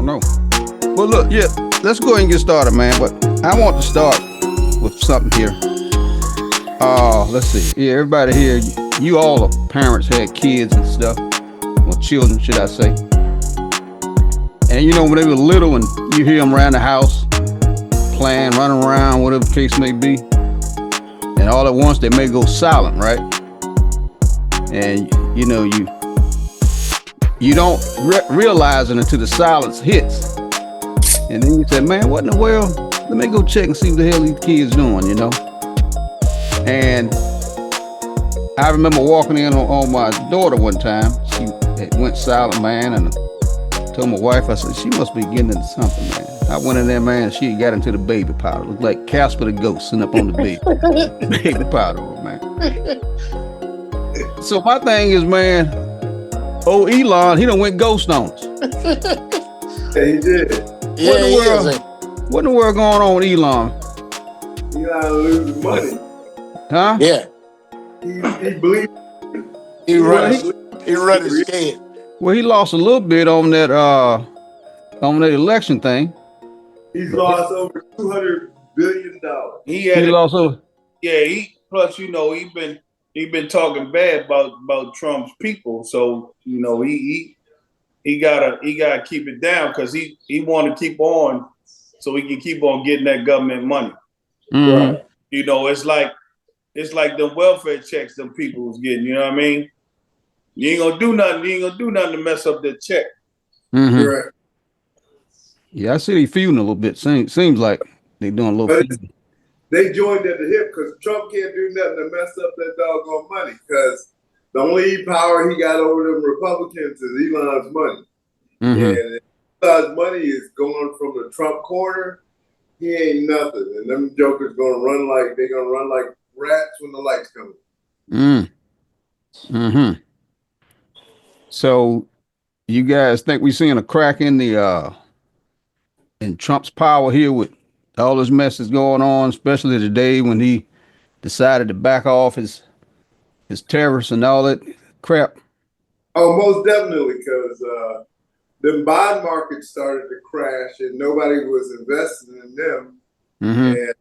don't know. Well, look, yeah, let's go ahead and get started, man. But I want to start with something here. Let's see. Yeah, everybody here, you all the parents had kids and stuff, or children, should I say? And you know, when they were little, and you hear them around the house playing, running around, whatever the case may be, and all at once they may go silent, right? And you know, you don't realize it until the silence hits, and then you say, "Man, what in the world? Let me go check and see what the hell these kids doing," you know. And I remember walking in on my daughter one time. She went silent, man, and told my wife, I said, she must be getting into something, man. I went in there, man, and she got into the baby powder. It looked like Casper the Ghost sitting up on the bed. Baby powder, man. So my thing is, man, old Elon, he done went ghost on us. Yeah, he did. What in the world going on with Elon? Elon losing money. Huh? Yeah. He believes. He running scared. Well, he lost a little bit on that election thing. He's lost over $200 billion. He lost over. Yeah, plus, you know, he been talking bad about Trump's people. So, you know, he gotta keep it down, because he want to keep on, so he can keep on getting that government money. Mm-hmm. Right. You know, it's like the welfare checks them people was getting. You know what I mean? You ain't gonna do nothing. You ain't gonna do nothing to mess up that check. Mm-hmm. Right. Yeah, I see they feuding a little bit. Seems like they doing a little feuding. They joined at the hip because Trump can't do nothing to mess up that doggone money, because the only power he got over them Republicans is Elon's money. Mm-hmm. And Elon's money is going from the Trump corner. He ain't nothing. And them jokers they're gonna run like rats when the lights come. Mm-hmm. So you guys think we seeing a crack in the in Trump's power here with all this mess that's going on, especially today when he decided to back off his tariffs and all that crap? Oh, most definitely, because the bond market started to crash and nobody was investing in them. Mm-hmm. And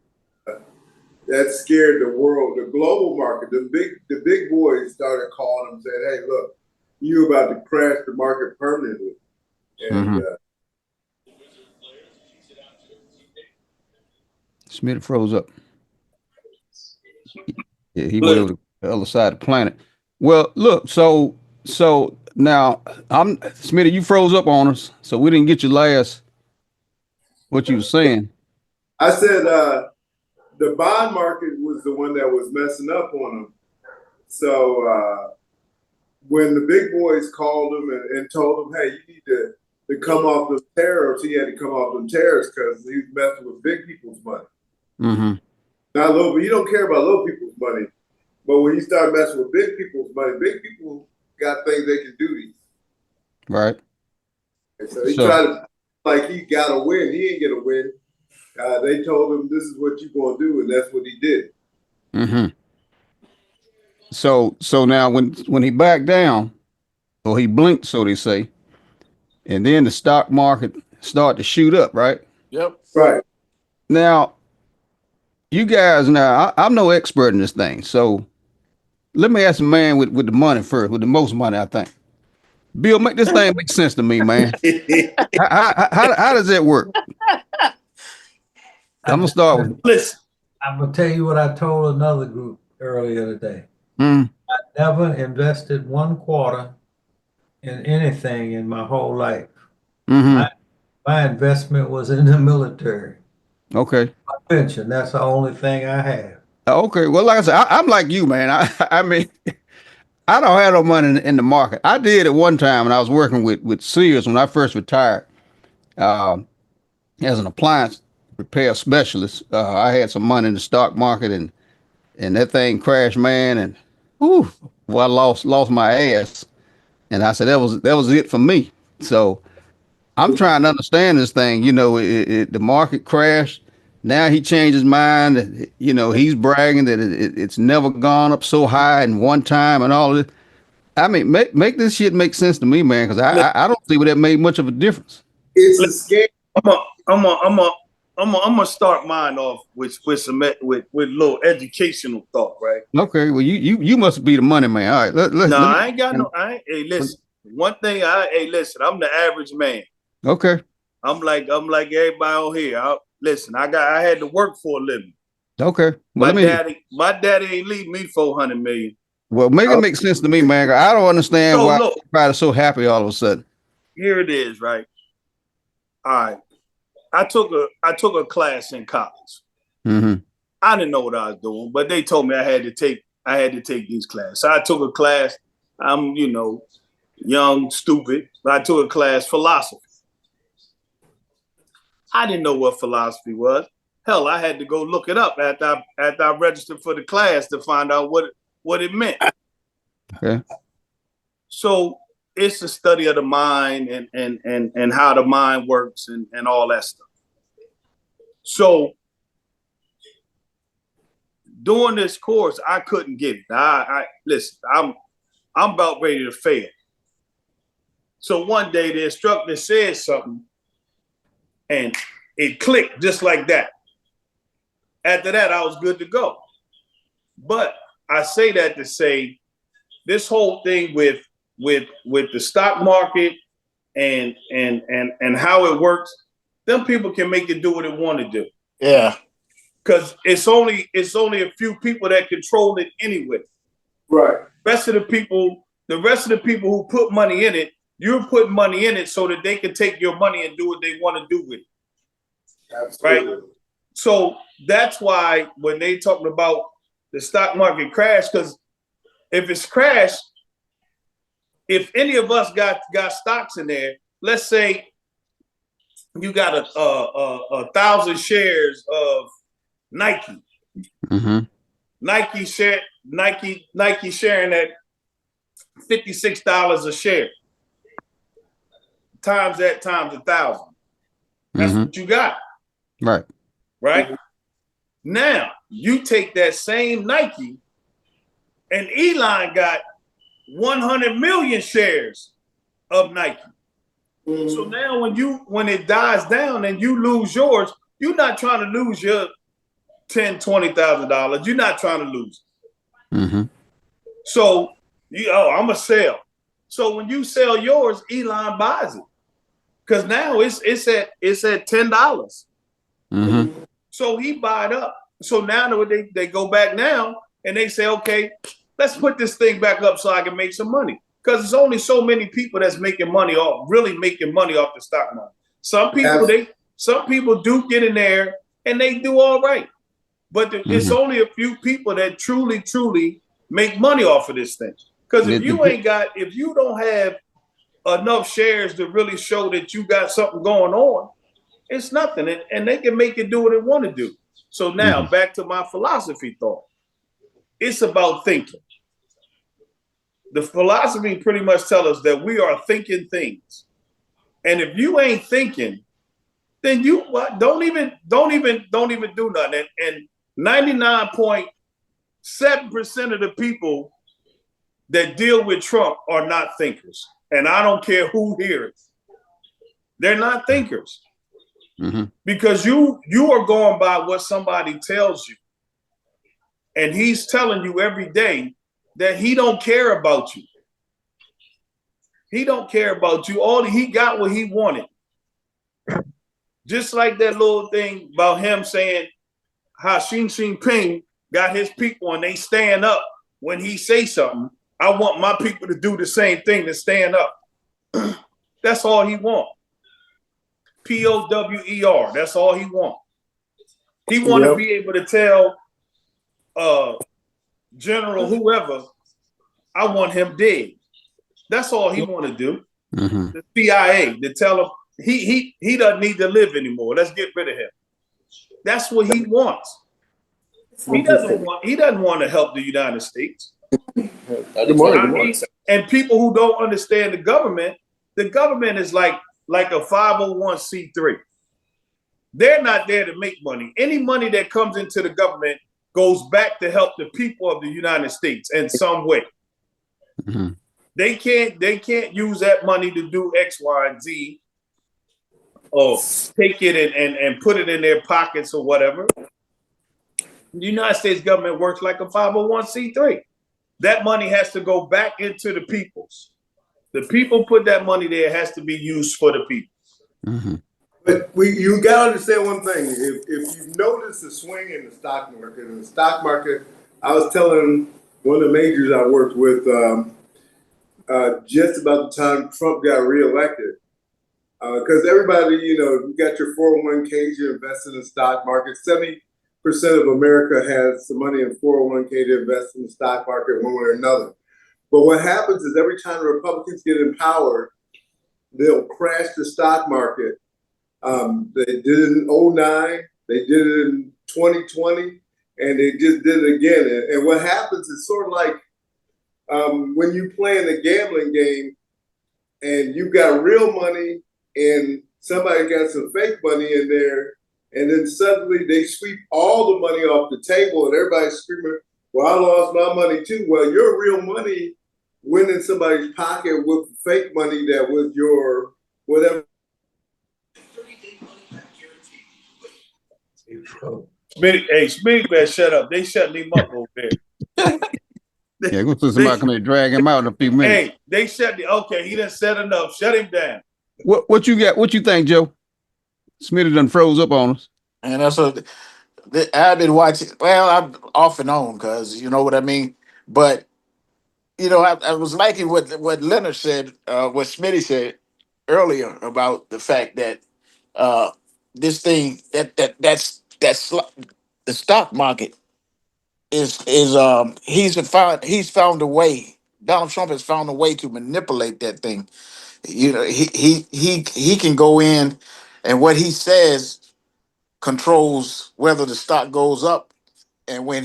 that scared the world, the global market. The big boys started calling them, saying, "Hey, look, you about to crash the market permanently." And Smith froze up. Yeah, he went over to the other side of the planet. Well, look, so now Smitty, you froze up on us, so we didn't get your last what you were saying. I said the bond market was the one that was messing up on them. So when the big boys called him and told him, "Hey, you need to come off the tariffs," he had to come off them tariffs because he was messing with big people's money. Mm-hmm. Not little, but you don't care about little people's money. But when you start messing with big people's money, big people got things they can do to you. Right. And so he tried to, like, he got to win. He ain't get a win. They told him, "This is what you're going to do," and that's what he did. Mm-hmm. So now when he backed down, or he blinked, so they say, and then the stock market started to shoot up, right? Yep. Right. Now, you guys, I'm no expert in this thing, so let me ask a man with the money first, with the most money, I think. Bill, make this thing make sense to me, man. How does that work? I'm gonna start with. Listen, I'm gonna tell you what I told another group earlier today. Mm. I never invested 1/4 in anything in my whole life. Mm-hmm. My investment was in the military. Okay. My pension, that's the only thing I have. Okay. Well, like I said, I'm like you, man. I mean, I don't have no money in the market. I did at one time when I was working with Sears when I first retired as an appliance repair specialist. I had some money in the stock market, and that thing crashed, man. And well, I lost my ass. And I said that was it for me. So I'm trying to understand this thing. You know, the market crashed. Now he changed his mind. You know, he's bragging that it's never gone up so high in one time and all of this. I mean, make this shit make sense to me, man, because I don't see where that made much of a difference. It's a scam. I'm gonna start mine off with some with little educational thought, right? Okay, well, you must be the money man. All right, let No, me. I ain't got no. Hey, listen. One thing, listen. I'm the average man. Okay, I'm like everybody on here. Listen, I had to work for a living. okay. Well, My daddy ain't leave me 400 million. Well, make it make sense to me, man. I don't understand So why look, everybody's so happy all of a sudden. here it is, right? All right. I took a class in college. Mm-hmm. I didn't know what I was doing, but they told me I had to take these classes. So I took a class. I'm, young, stupid. I took a class philosophy. I didn't know what philosophy was. Hell, I had to go look it up after I registered for the class to find out what it meant. Okay. So it's the study of the mind and how the mind works and all that stuff. So during this course, I couldn't get it. I listen, I'm about ready to fail. So one day the instructor said something and it clicked just like that. After that, I was good to go. But I say that to say this whole thing with the stock market and how it works, them people can make it do what it want to do. Yeah. Because it's only a few people that control it anyway. Right. The rest of the people who put money in it, you're putting money in it so that they can take your money and do what they want to do with it. Absolutely. Right? So that's why when they talking about the stock market crash, because if it's crashed, if any of us got stocks in there, let's say you got a 1,000 shares of Nike. Mm-hmm. Nike sharing at $56 a share. Times 1,000. That's what you got. Right. Right? Now, you take that same Nike and Elon got 100 million shares of Nike. Mm-hmm. So now when it dies down and you lose yours, you're not trying to lose your $10,000-$20,000. You're not trying to lose it. Mm-hmm. So I'm gonna sell. So when you sell yours, Elon buys it. Because now it's at $10. Mm-hmm. So he buy it up. So now they go back now and they say, okay, let's put this thing back up so I can make some money. Because there's only so many people that's really making money off the stock market. Some people do get in there and they do all right. But it's only a few people that truly make money off of this thing. Because if you don't have enough shares to really show that you got something going on, it's nothing. And they can make it do what it want to do. So now back to my philosophy thought. It's about thinking. The philosophy pretty much tells us that we are thinking things. And if you ain't thinking, then you don't even do nothing. And 99.7% of the people that deal with Trump are not thinkers. And I don't care who hears it. They're not thinkers. Mm-hmm. Because you are going by what somebody tells you. And he's telling you every day that he don't care about you. He don't care about you. He got what he wanted. Just like that little thing about him saying how Xi Jinping got his people and they stand up when he say something. I want my people to do the same thing, to stand up. That's all he want. POWER. That's all he want. He want to be able to tell General whoever, I want him dead. That's all he want to do. Mm-hmm. The CIA to tell him he doesn't need to live anymore. Let's get rid of him. That's what he wants. He doesn't want to help the United States. Good morning. And people who don't understand the government is like a 501c3. They're not there to make money. Any money that comes into the government goes back to help the people of the United States in some way. Mm-hmm. They can't use that money to do X, Y, and Z. take it and put it in their pockets or whatever. The United States government works like a 501c3. That money has to go back into the peoples. The people put that money there. It has to be used for the people. Mm-hmm. But you got to understand one thing. If you notice the swing in the stock market, I was telling one of the majors I worked with just about the time Trump got reelected. Because everybody, you got your 401ks, you invest in the stock market. 70% of America has some money in 401k to invest in the stock market one way or another. But what happens is every time the Republicans get in power, they'll crash the stock market. They did it in 2009, they did it in 2020, and they just did it again. And what happens is sort of like when you play in a gambling game and you've got real money and somebody got some fake money in there, and then suddenly they sweep all the money off the table and everybody's screaming, well, I lost my money too. Well, your real money went in somebody's pocket with fake money that was your whatever. Smitty, man, shut up. They shutting him up over there. Yeah, go to somebody come and drag him out in a few minutes. Hey, they shut okay, he done said enough. Shut him down. What you got? What you think, Joe? Smitty done froze up on us. And that's what I've been watching. Well, I'm off and on because you know what I mean. But I was liking what Leonard said, what Smitty said earlier about the fact that this thing that's the stock market is he's found a way. Donald Trump has found a way to manipulate that thing. He can go in, and what he says controls whether the stock goes up, and when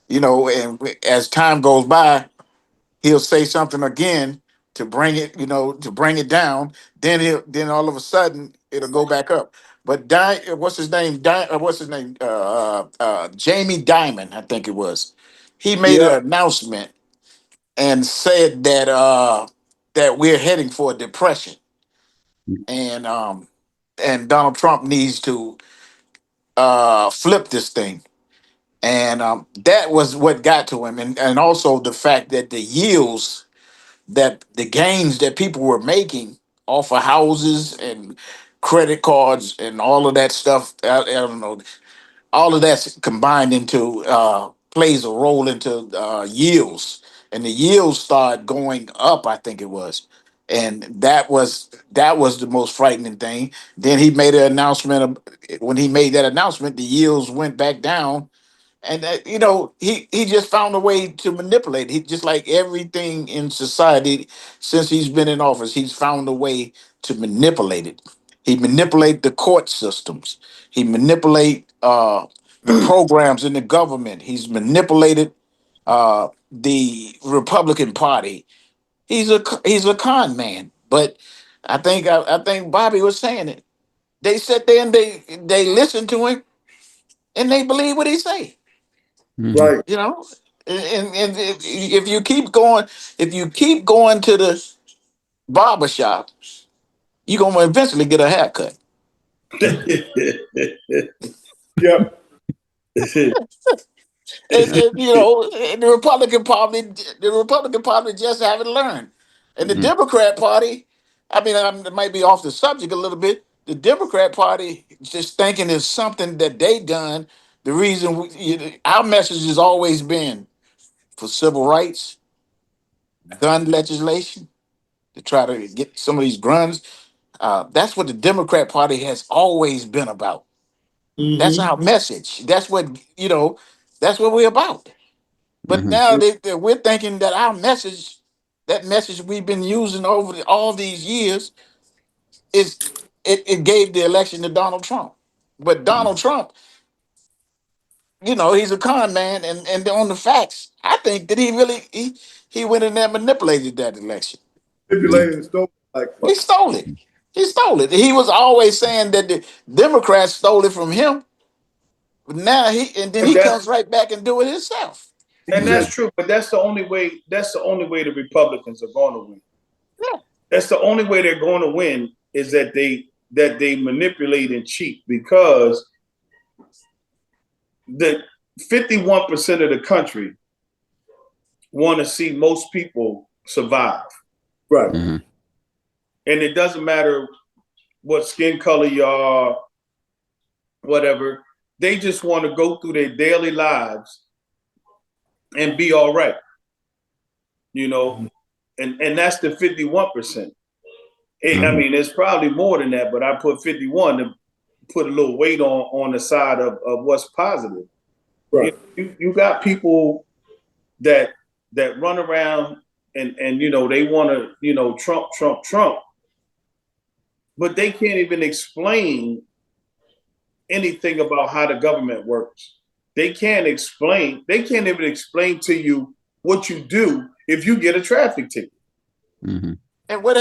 and as time goes by, he'll say something again to bring it down. Then all of a sudden it'll go back up. But what's his name? Jamie Dimon, I think it was. He made an announcement and said that we're heading for a depression, and Donald Trump needs to flip this thing. And that was what got to him, and also the fact that the yields, that the gains that people were making off of houses and credit cards and all of that stuff, I don't know, all of that's combined into plays a role into yields, and the yields started going up, I think it was, and that was the most frightening thing. Then he made an announcement. When he made that announcement, the yields went back down, and he just found a way to manipulate. He just, like everything in society since he's been in office, he's found a way to manipulate it. He manipulate the court systems. He manipulate the programs in the government. He's manipulated the Republican Party. He's a con man. But I think Bobby was saying it. They sit there and they listen to him and they believe what he say. Mhm. Right. And if you keep going to the barber shop, you're gonna eventually get a haircut. Yep. And the Republican Party just haven't learned, and the Mhm. Democrat Party. I mean, it might be off the subject a little bit. The Democrat Party just thinking it's something that they done. The reason our message has always been for civil rights, gun legislation, to try to get some of these guns. That's what the Democrat Party has always been about. That's our message. That's what That's what we're about. But Mhm. now we're thinking that that message we've been using over all these years, it gave the election to Donald Trump. But Donald Trump, he's a con man, and on the facts, I think that he went in there and manipulated that election. Manipulating and stuff like He stole it. He stole it. He was always saying that the Democrats stole it from him. But now then he comes right back and do it himself. And that's true, but that's the only way the Republicans are going to win. Yeah. That's the only way they're going to win, is that they that they manipulate and cheat, because the 51% of the country want to see most people survive. Right. Mm-hmm. And it doesn't matter what skin color you are, whatever. They just want to go through their daily lives and be all right. You know, and that's the 51%. I mean, it's probably more than that, but I put 51 to put a little weight on the side of what's positive. Right. You got people that run around and you know, they want to, you know, Trump, but they can't even explain anything about how the government works. They can't even explain to you what you do if you get a traffic ticket. Mm-hmm. And what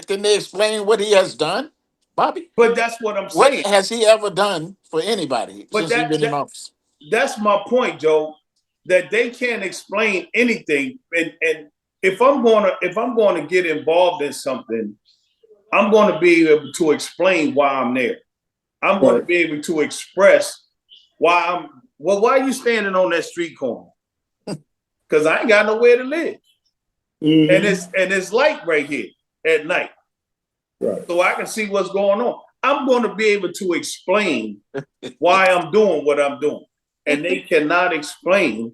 can they explain what he has done, Bobby? But that's what I'm What saying. has he ever done for anybody But since he's been in office? that's my point, Joe. That they can't explain anything. And if I'm going to get involved in something, I'm going to be able to explain why I'm there. I'm going to be able to express why why are you standing on that street corner? Because I ain't got nowhere to live. Mm-hmm. And it's light right here at night. Right. So I can see what's going on. I'm going to be able to explain why I'm doing what I'm doing. And they cannot explain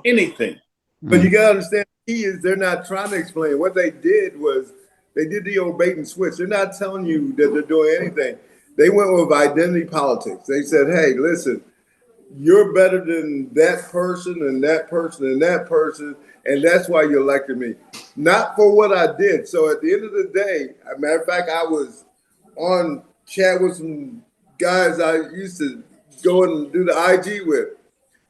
anything. But you gotta understand, the key is they're not trying to explain. What they did was they did the old bait and switch. They're not telling you that they're doing anything. They went with identity politics. They said, hey, listen, you're better than that person and that person and that person, and that's why you elected me. Not for what I did. So at the end of the day, as a matter of fact, I was on chat with some guys I used to go and do the IG with,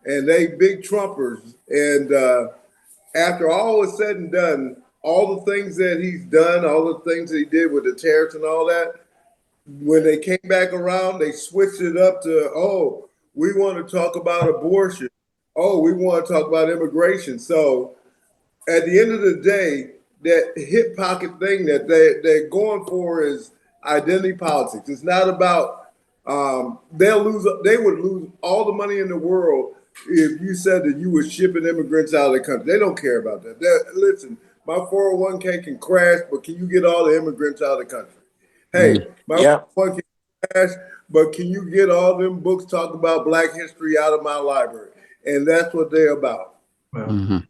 and they big Trumpers. And after all is said and done, all the things that he's done, all the things that he did with the tariffs and all that, when they came back around, they switched it up to, oh, we want to talk about abortion. Oh, we want to talk about immigration. So at the end of the day, that hip pocket thing that they're going for is identity politics. It's not about they would lose all the money in the world if you said that you were shipping immigrants out of the country. They don't care about that. Listen, my 401k can crash, but can you get all the immigrants out of the country? Hey, my 401k can crash, but can you get all them books talking about Black history out of my library? And that's what they're about. Well,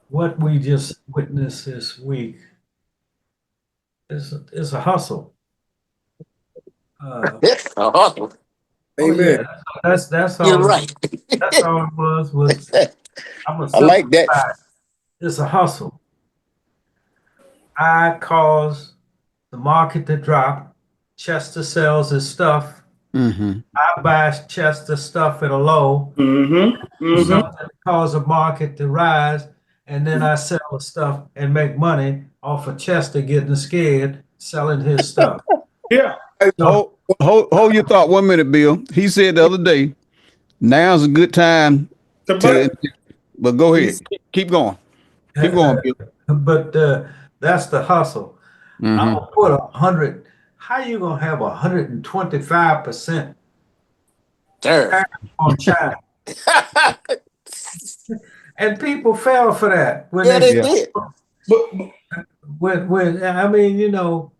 what we just witnessed this week is a hustle. It's a hustle. Amen. That's all. You're right. That's all it was. I like that. It's a hustle. I cause the market to drop. Chester sells his stuff. Mm-hmm. I buy Chester stuff at a low. Something cause the market to rise, and then I sell the stuff and make money off of Chester getting scared, selling his stuff. Yeah. So, Hold your thought 1 minute, Bill. He said the other day, now's a good time but go ahead. Keep going. Keep going, Bill. But that's the hustle. Mm-hmm. I'm gonna put 100. How you gonna have 125% Sure. on China? And people fell for that when Yeah, they did. when I mean, you know,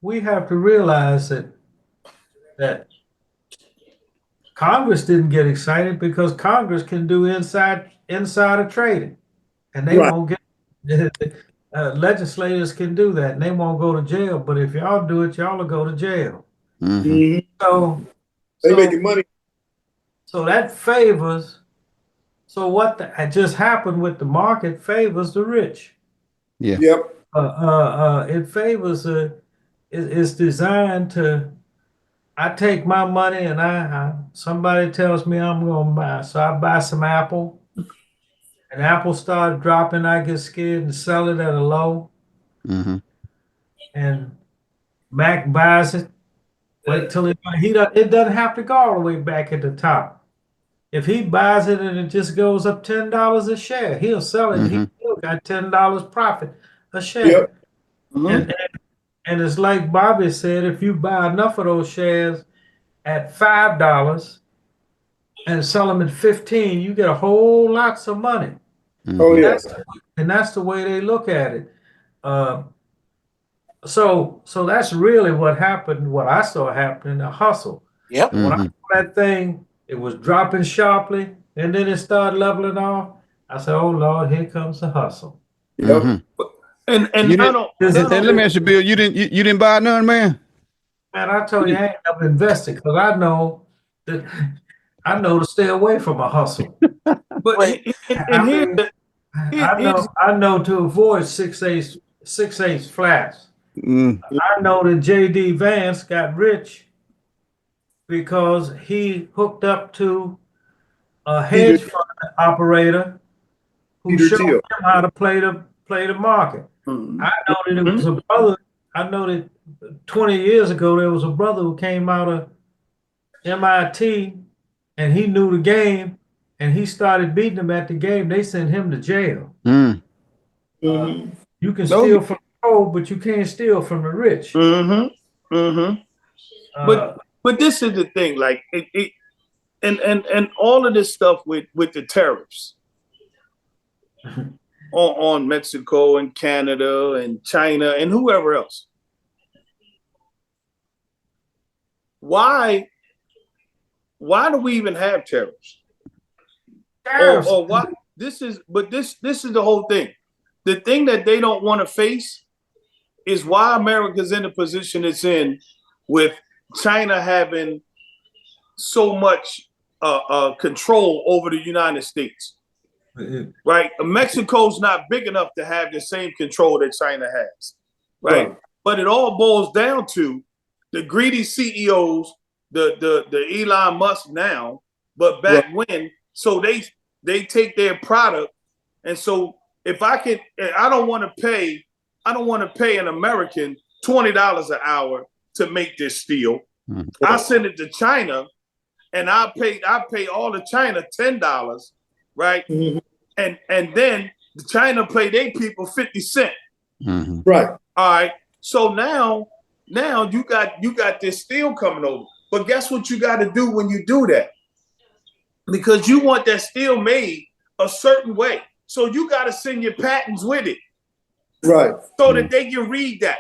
we have to realize that Congress didn't get excited because Congress can do insider trading, and they won't get. Legislators can do that, and they won't go to jail. But if y'all do it, y'all will go to jail. Mm-hmm. So they making money. So that favors. So what just happened with the market favors the rich. Yeah. Yep. It favors. It's designed to. I take my money and I somebody tells me I'm gonna buy, so I buy some Apple. And Apple started dropping, I get scared and sell it at a low. Mm-hmm. And Mac buys it. Wait till it doesn't have to go all the way back at the top. if he buys it and it just goes up $10 a share, he'll sell it. He still got $10 profit a share. Yep. And it's like Bobby said, if you buy enough of those shares at $5 and sell them at 15, you get a whole lots of money. Oh yes. And that's the way they look at it. So that's really what happened, what I saw happening, the hustle. Yep. When I saw that thing, it was dropping sharply, and then it started leveling off. I said, "Oh Lord, here comes the hustle." Yep. And You I didn't- don't. And let me ask you, Bill, you didn't buy none, man? Man, I told you I ain't never invested because I know to stay away from a hustle. But Wait. and here, I know to avoid 6/8 flats. Mm. I know that J.D. Vance got rich because he hooked up to a hedge fund operator who Peter showed Thiel. him how to play the market. I know that it was a brother. I know that 20 years ago there was a brother who came out of MIT and he knew the game and he started beating them at the game. They sent him to jail. Mm. You can steal from the poor, but you can't steal from the rich. But this is the thing, like and all of this stuff with the tariffs on Mexico and Canada and China and whoever else. Why do we even have tariffs? Or why? This is the whole thing. The thing that they don't want to face is why America's in the position it's in, with China having so much control over the United States. Right? Mexico's not big enough to have the same control that China has. Right? But it all boils down to the greedy CEOs, the Elon Musk now, but back when, so they take their product, and so if I don't want to pay an American $20 an hour to make this steel. I send it to China, and I pay all of China $10, right? And then China pay their people 50 cents. Right. All right. So now you got this steel coming over. But guess what you got to do when you do that? Because you want that steel made a certain way. So you got to send your patents with it. Right. So that they can read that.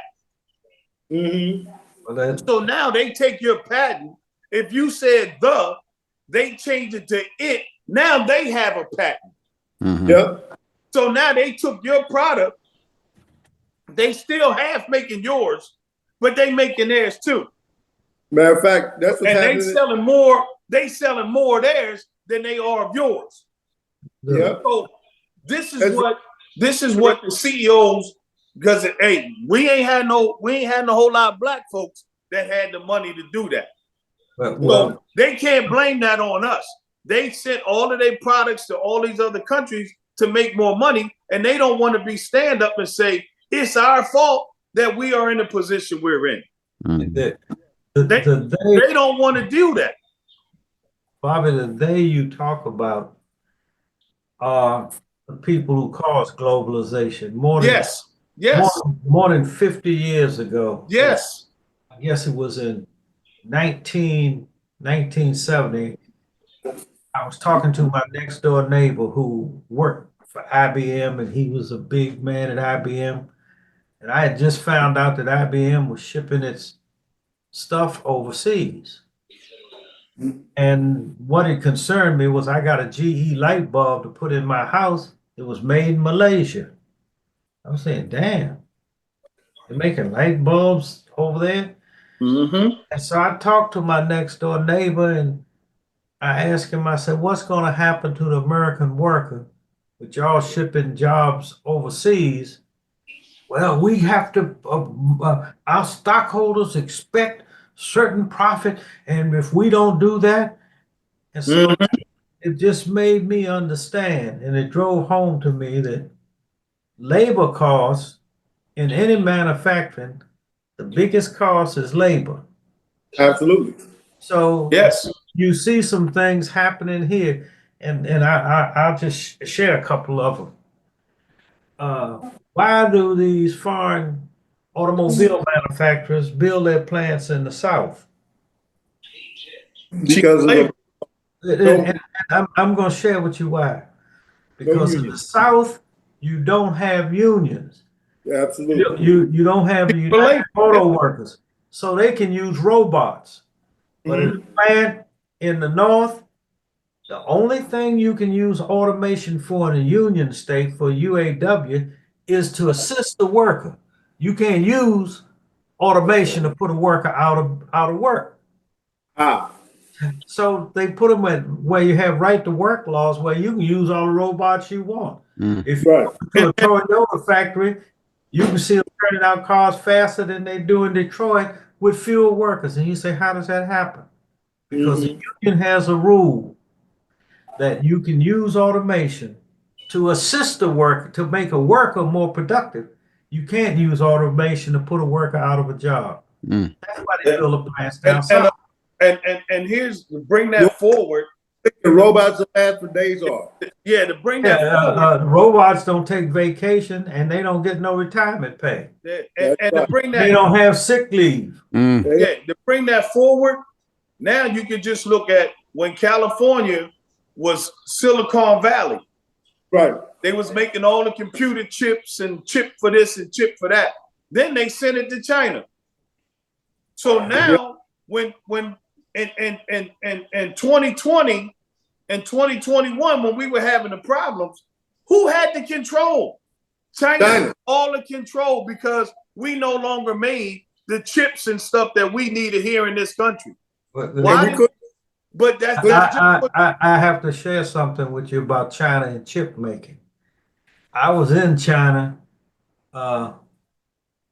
Well, So now they take your patent. If you said they change it to it. Now they have a patent. Yep. So now they took your product. They still half making yours, but they making theirs too. Matter of fact, that's what's And happening. they selling more of theirs than they are of yours. Yep. So this is what the CEOs, because hey, we ain't had no whole lot of black folks that had the money to do that. So they can't blame that on us. They sent all of their products to all these other countries to make more money, and they don't want to stand up and say it's our fault that we are in the position we're in. They don't want to do that. Bobby, the they you talk about are the people who caused globalization. More than 50 years ago. Yes. I guess it was in 1970. I was talking to my next door neighbor who worked for IBM, and he was a big man at IBM. And I had just found out that IBM was shipping its stuff overseas. And what it concerned me was I got a GE light bulb to put in my house. It was made in Malaysia. I was saying, damn, they're making light bulbs over there. And so I talked to my next door neighbor and I asked him, I said, what's going to happen to the American worker with y'all shipping jobs overseas? Well, we have to, our stockholders expect certain profit. And if we don't do that, and so it just made me understand, and it drove home to me that labor costs in any manufacturing, the biggest cost is labor. Absolutely. So Yes. you see some things happening here, and I'll just share a couple of them. Why do these foreign automobile manufacturers build their plants in the South? Because of the And I'm going to share with you why. Because in the South, you don't have unions. absolutely. You don't have the United Auto Workers, so they can use robots. But in the plant in the North, the only thing you can use automation for in a union state for UAW is to assist the worker. You can't use automation to put a worker out of work. Ah, So they put them in where you have right to work laws where you can use all the robots you want. If you right. go to a Toyota factory, you can see them turning out cars faster than they do in Detroit with fewer workers. And you say, how does that happen? Because the union has a rule that you can use automation to assist the worker, to make a worker more productive. You can't use automation to put a worker out of a job. That's why they build the plants down south. And here's to bring that forward. The robots will last for days off. Yeah, to bring that forward. Robots don't take vacation and they don't get no retirement pay. And to bring that, they don't have sick leave. Yeah, to bring that forward. Now you can just look at when California was Silicon Valley. Right. They was making all the computer chips and chip for this and chip for that. Then they sent it to China. So now when in 2020 and 2021, when we were having the problems, who had the control? China had all the control because we no longer made the chips and stuff that we needed here in this country. Why? But that's I have to share something with you about China and chip making. I was in China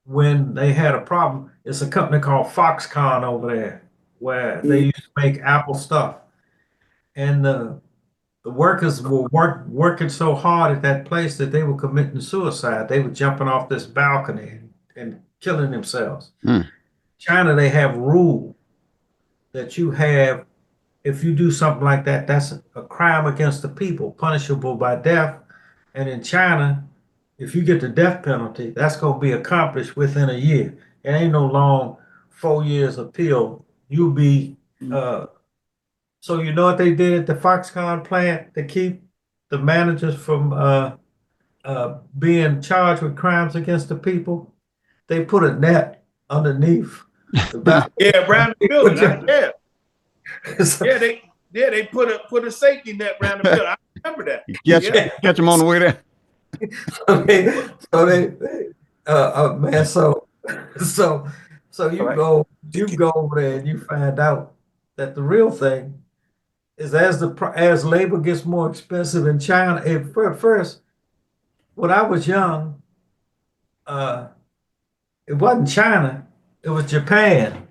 when they had a problem. It's a company called Foxconn over there where they used to make Apple stuff. And the workers were working so hard at that place that they were committing suicide. They were jumping off this balcony and killing themselves. China, they have rules that you have, if you do something like that, that's a crime against the people, punishable by death. And in China, if you get the death penalty, that's going to be accomplished within a year. It ain't no long 4 years appeal. You'll be, so you know what they did at the Foxconn plant to keep the managers from being charged with crimes against the people? They put a net underneath the balcony. Yeah, around the building. They put a safety net around the building. I remember that. Catch them on the way there. So you go over there and you find out that the real thing is as labor gets more expensive in China. First, when I was young, it wasn't China, it was Japan.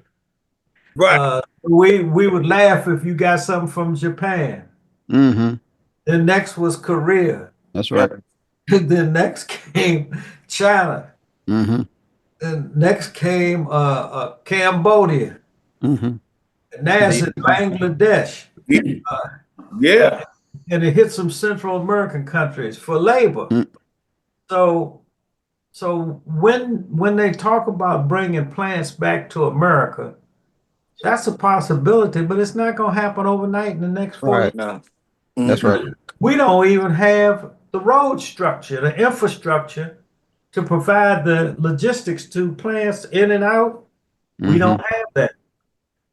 Right. We would laugh if you got something from Japan. Then next was Korea. That's right. Then next came China. Then next came Cambodia. And now it's in Bangladesh. And it hit some Central American countries for labor. So when they talk about bringing plants back to America, that's a possibility, but it's not going to happen overnight in the next 4 years. No. That's right. We don't even have the road structure, the infrastructure to provide the logistics to plants in and out. We don't have that.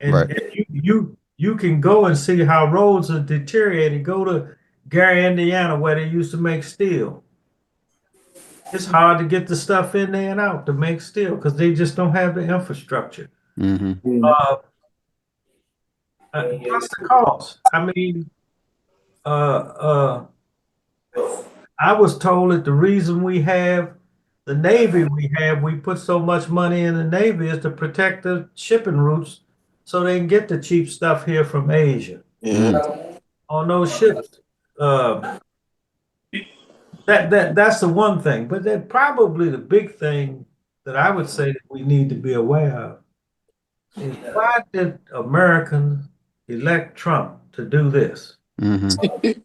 And you can go and see how roads are deteriorating. Go to Gary, Indiana, where they used to make steel. It's hard to get the stuff in there and out to make steel because they just don't have the infrastructure. Plus the cost. I mean, I was told that the reason we have the Navy we put so much money in the Navy is to protect the shipping routes so they can get the cheap stuff here from Asia on those ships. That's the one thing, but then probably the big thing that I would say that we need to be aware of is why did Americans elect Trump to do this. Mm-hmm.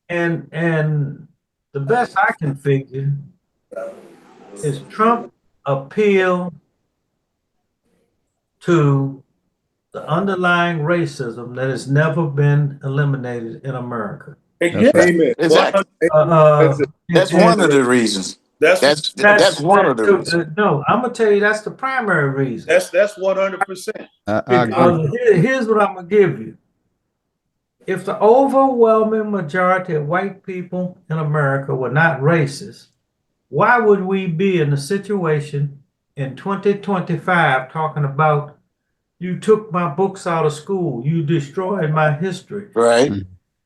And the best I can figure is Trump appeal to the underlying racism that has never been eliminated in America. That's right. Amen. Exactly. That's it. That's one of the reasons. That's one of the reasons. No, I'm gonna tell you that's the primary reason. That's 100%. I agree. Because here's what I'm gonna give you. If the overwhelming majority of white people in America were not racist, why would we be in a situation in 2025 talking about you took my books out of school, you destroyed my history, Right.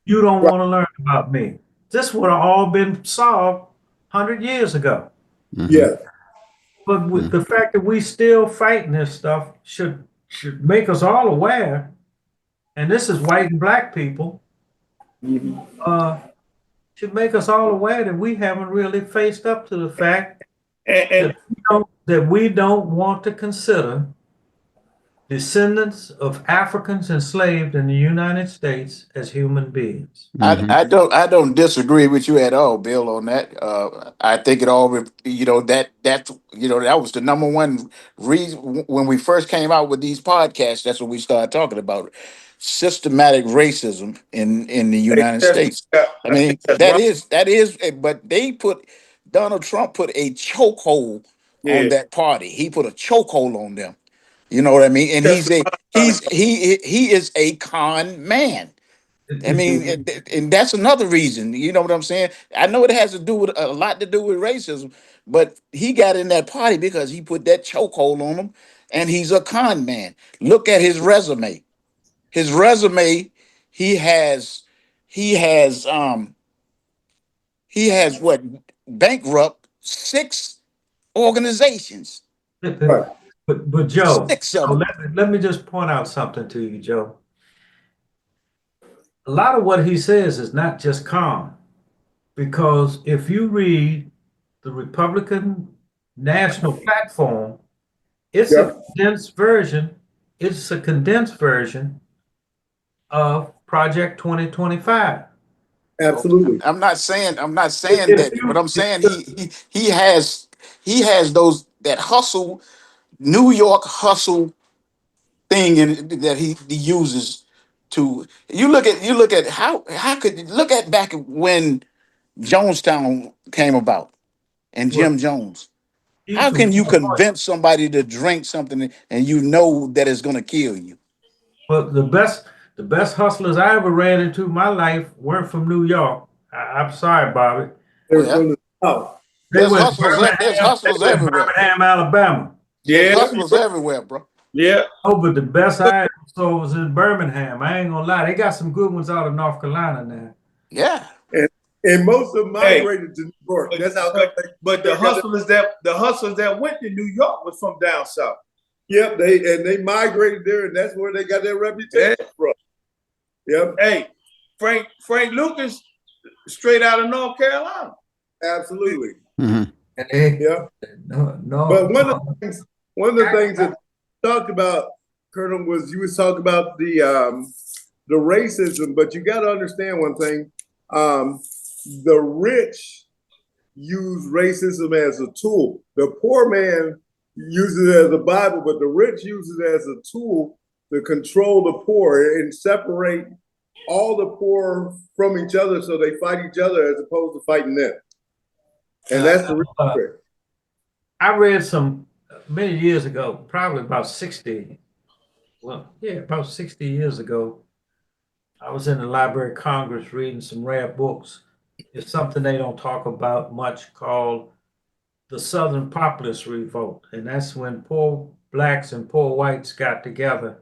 you don't want to learn about me? This would have all been solved 100 years ago. Mhm. Yeah. But with the fact that we still fighting this stuff should make us all aware, and this is white and black people, should make us all aware that we haven't really faced up to the fact And that we don't want to consider descendants of Africans enslaved in the United States as human beings. Mhm. I don't disagree with you at all, Bill, on that. I think it all that was the number one reason when we first came out with these podcasts. That's what we started talking about: systematic racism in the United States. I mean, that is, but Donald Trump put a chokehold on yeah. that party. He put a chokehold on them. You know what I mean? And he is a con man. I mean, and that's another reason. You know what I'm saying? I know it has to do with a lot to do with racism, but he got in that party because he put that chokehold on him, and he's a con man. Look at his resume. His resume, he has, he has, um, he has what bankrupt 6 organizations, Right. But Joe, 6 of them. let me just point out something to you, Joe. A lot of what he says is not just calm, because if you read the Republican National Platform, it's a condensed version. It's a condensed version of Project 2025. Absolutely. I'm not saying that, but I'm saying he has those that hustle, New York hustle thing that he uses to. You look at how could you look at back when Jonestown came about and Jim Jones. How can you convince somebody to drink something and you know that it's going to kill you? But the best hustlers I ever ran into in my life weren't from New York. I'm sorry, Bobby. They're Well, from the South. They were there's hustlers everywhere. Birmingham, Alabama. There's Yeah. hustlers everywhere, bro. Yeah. Oh, but the best I ever saw was in Birmingham. I ain't gonna lie. They got some good ones out of North Carolina now. Yeah. And most of them migrated to New York. That's how come But the hustlers that went to New York was from down south. Yep, they migrated there, and that's where they got their reputation from. Yep, Hey, Frank Lucas, straight out of North Carolina. absolutely. Mhm. Yep. No, But one of the things that you talked about, Colonel, was you was talking about the racism, but you got to understand one thing: the rich use racism as a tool. The poor man uses it as a Bible, but the rich uses it as a tool to control the poor and separate all the poor from each other, so they fight each other as opposed to fighting them. And that's the real trick. I read some many years ago, probably about 60. Well, yeah, about 60 years ago. I was in the Library of Congress reading some rare books. It's something they don't talk about much called the Southern Populist Revolt. And that's when poor blacks and poor whites got together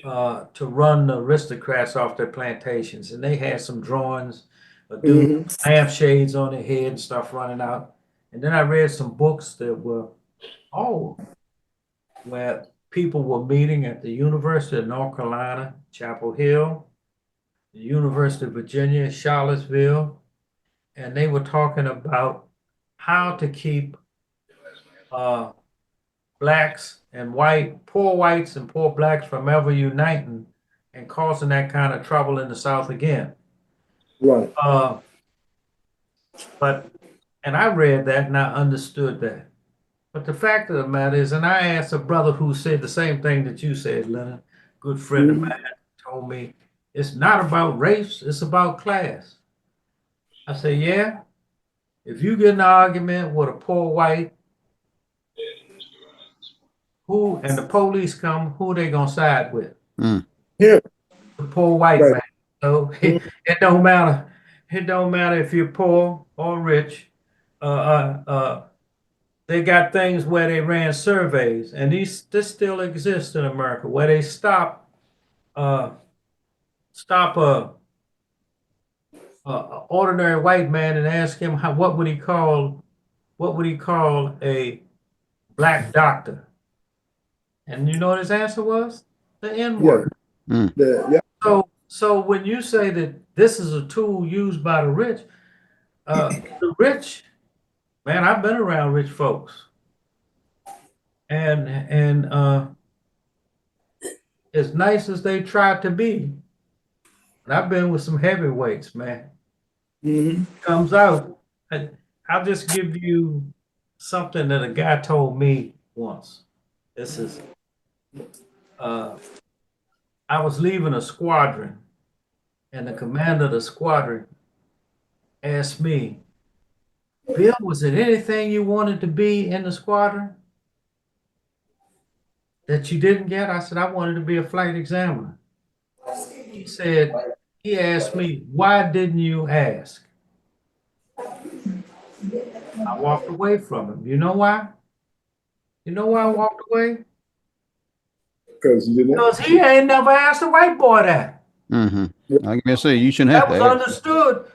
to run the aristocrats off their plantations. And they had some drawings of dudes, lampshades on their head and stuff running out. And then I read some books that were where people were meeting at the University of North Carolina, Chapel Hill, the University of Virginia, Charlottesville, and they were talking about how to keep blacks and poor whites and poor blacks from ever uniting and causing that kind of trouble in the South again. Right. And I read that and I understood that. But the fact of the matter is, and I asked a brother who said the same thing that you said, Leonard, good friend of mine, told me, it's not about race, it's about class. I say, yeah, if you get in an argument with a poor white, and the police come, who they gonna side with? Yeah. The poor white Right. man. So it don't matter. It don't matter if you're poor or rich. They got things where they ran surveys, and this still exists in America, where they stop a ordinary white man and ask him what would he call a black doctor, and you know what his answer was? The N-word. Yeah. So when you say that this is a tool used by the rich, man, I've been around rich folks, and as nice as they try to be, and I've been with some heavyweights, man. Comes out, and I'll just give you something that a guy told me once. This is, I was leaving a squadron, and the commander of the squadron asked me, Bill, was it anything you wanted to be in the squadron that you didn't get? I said, I wanted to be a flight examiner. He asked me, why didn't you ask? I walked away from him. You know why? You know why I walked away? Because you didn't. Because he ain't never asked a white boy that. I can say you shouldn't have That to was ask. understood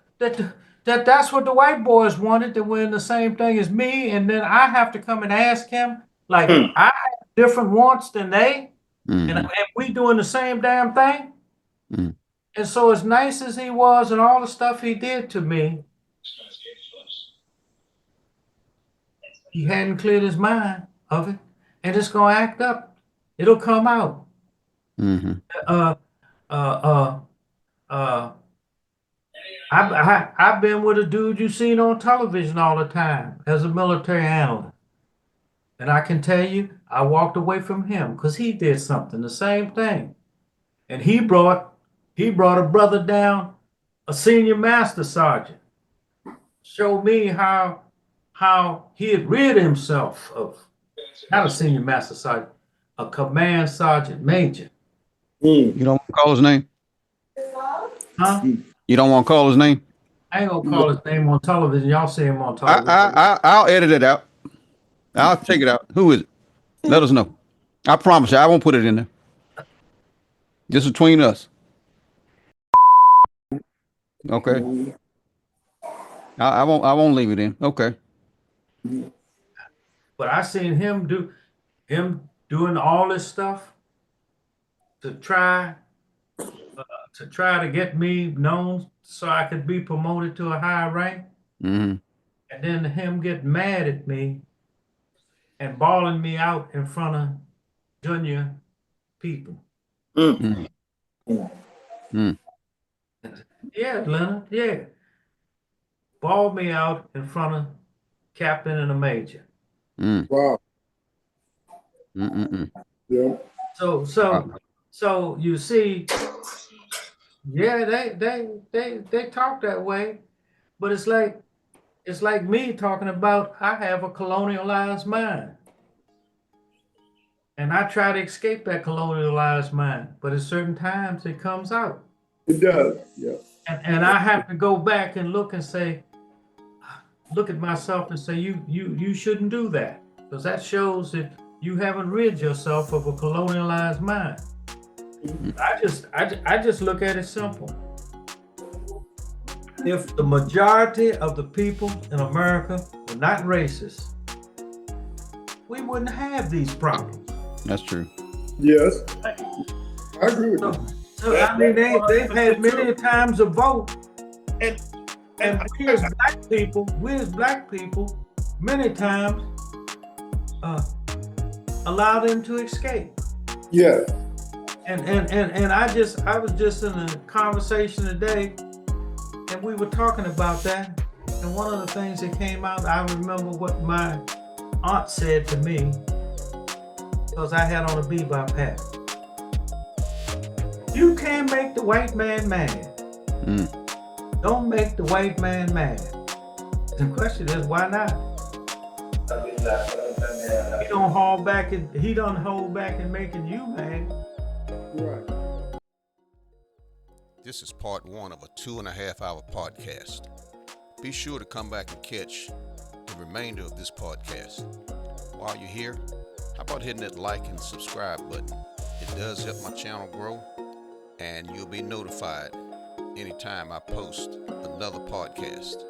that's what the white boys wanted, to win the same thing as me, and then I have to come and ask him, like, I have different wants than they, and we doing the same damn thing. And so as nice as he was and all the stuff he did to me, he hadn't cleared his mind of it, and it's gonna act up. It'll come out. I've been with a dude you seen on television all the time as a military analyst. And I can tell you, I walked away from him because he did something, the same thing. And he brought a brother down, a senior master sergeant, showed me how he had rid himself of, not a senior master sergeant, a command sergeant major. You don't want to call his name? Huh? You don't want to call his name? I ain't gonna call his name on television. Y'all see him on television. I'll edit it out. I'll take it out. Who is it? Let us know. I promise you, I won't put it in there. Just between us. Okay. I won't leave it in. Okay. But I seen him doing all this stuff to try to get me known so I could be promoted to a higher rank. And then him get mad at me and bawling me out in front of junior people. Yeah, Leonard, yeah. Bawled me out in front of captain and a major. Wow. Yeah. So you see, yeah, they talk that way, but it's like me talking about I have a colonialized mind. And I try to escape that colonialized mind, but at certain times it comes out. It does, yeah. And I have to go back and look at myself and say, you shouldn't do that, because that shows that you haven't rid yourself of a colonialized mind. I just look at it simple. If the majority of the people in America were not racist, we wouldn't have these problems. That's true. Yes. I agree with you. So I mean, they've had many times a vote, and we as black people, many times allow them to escape. Yeah. And I was just in a conversation today, and we were talking about that. And one of the things that came out, I remember what my aunt said to me, because I had on a bebop hat. You can't make the white man mad. Don't make the white man mad. The question is, why not? He don't hold back in making you mad. Right. This is part 1 of a 2.5-hour podcast. Be sure to come back and catch the remainder of this podcast. While you're here, how about hitting that like and subscribe button? It does help my channel grow, and you'll be notified anytime I post another podcast.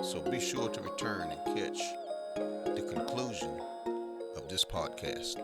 So be sure to return and catch the conclusion of this podcast.